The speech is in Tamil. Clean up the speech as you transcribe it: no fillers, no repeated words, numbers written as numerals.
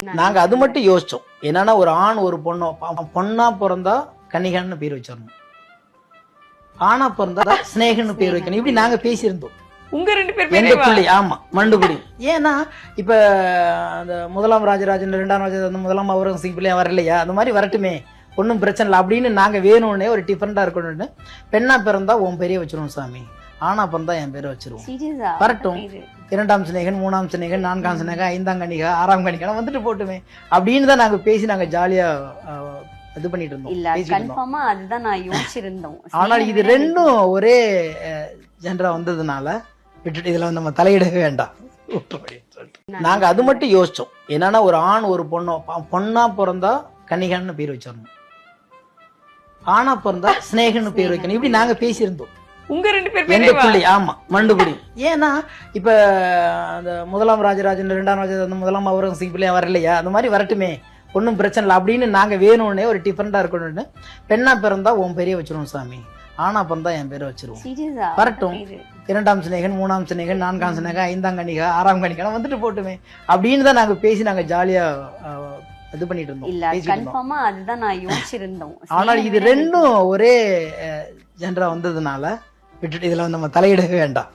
நாங்க அது மட்டும் யோசிச்சோம். என்னன்னா ஒரு ஆண் ஒரு பொண்ணா பிறந்தா கன்னிகான்னு பேர் வச்சிடணும், ஆணா பிறந்தா ஸ்னேகன்னு பேர் வைக்கணும். இப்படி நாங்க பேசியிருந்தோம். உங்க ரெண்டு பேர் எங்க புள்ளி ஆமா மண்டுபுடி. ஏன்னா இப்ப அந்த முதலாம் ராஜராஜன் இரண்டாம் ராஜராஜன் முதலாம் அவுரங்கசீப் பிள்ளையா வரலையா, அந்த மாதிரி வரட்டுமே, ஒன்றும் பிரச்சனை இல்லை அப்படின்னு நாங்க வேணும்னே ஒரு டிஃபரெண்டா இருக்கணும்னு பெண்ணா பிறந்தா உன் பேரையே வச்சிருவோம் சாமி, ஆனா பிறந்தா என் பேரை வச்சிருவோம், வரட்டும், இரண்டாம் சிநேகன் மூணாம் சிநேகன் நான்காம் சிநேகன் ஐந்தாம் கணிகா ஆறாம் கணிகா வந்துட்டு போட்டுமே அப்படின்னு தான் நாங்க பேசி நாங்க ஜாலியா இது பண்ணிட்டு இருந்தோம். அதுதான் நான் யோசிச்சிருந்தோம். ஆனால் இது ரெண்டும் ஒரே ஜென்ரா வந்ததுனால விட்டுட்டு இதுல நம்ம தலையிடவே வேண்டாம். நாங்க அது மட்டும் யோசிச்சோம். என்னன்னா ஒரு ஆண் ஒரு பொண்ணா பிறந்தா கன்னிகான்னு பேர் வச்சிடணும், ஆணா பிறந்தா ஸ்னேகன்னு பேர் வைக்கணும். இப்படி நாங்க பேசியிருந்தோம். உங்க ரெண்டு பேர் எங்க புள்ளி ஆமா மண்டுபுடி. ஏன்னா இப்ப அந்த முதலாம் ராஜராஜன் இரண்டாம் ராஜராஜன் முதலாம் அவுரங்கசீப் பிள்ளையா வரலையா, அந்த மாதிரி வரட்டுமே, ஒன்றும் பிரச்சனை இல்லை அப்படின்னு நாங்க வேணும்னே ஒரு டிஃபரெண்டா இருக்கணும்னு பெண்ணா பிறந்தா உன் பேரையே வச்சிருவோம் சாமி, ஆனா பிறந்தா என் பேரை வச்சிருவோம், வரட்டும், இரண்டாம் சிநேகன் மூணாம் சிநேகன் நான்காம் சிநேகன் ஐந்தாம் கணிகா ஆறாம் கணிகா வந்துட்டு போட்டுமே அப்படின்னு தான் நாங்க பேசி நாங்க ஜாலியா இது பண்ணிட்டு இருந்தோம். அதுதான் நான் யோசிச்சிருந்தோம். ஆனால் இது ரெண்டும் ஒரே ஜென்ரா வந்ததுனால விட்டுட்டு இதுல நம்ம தலையிடவே வேண்டாம்.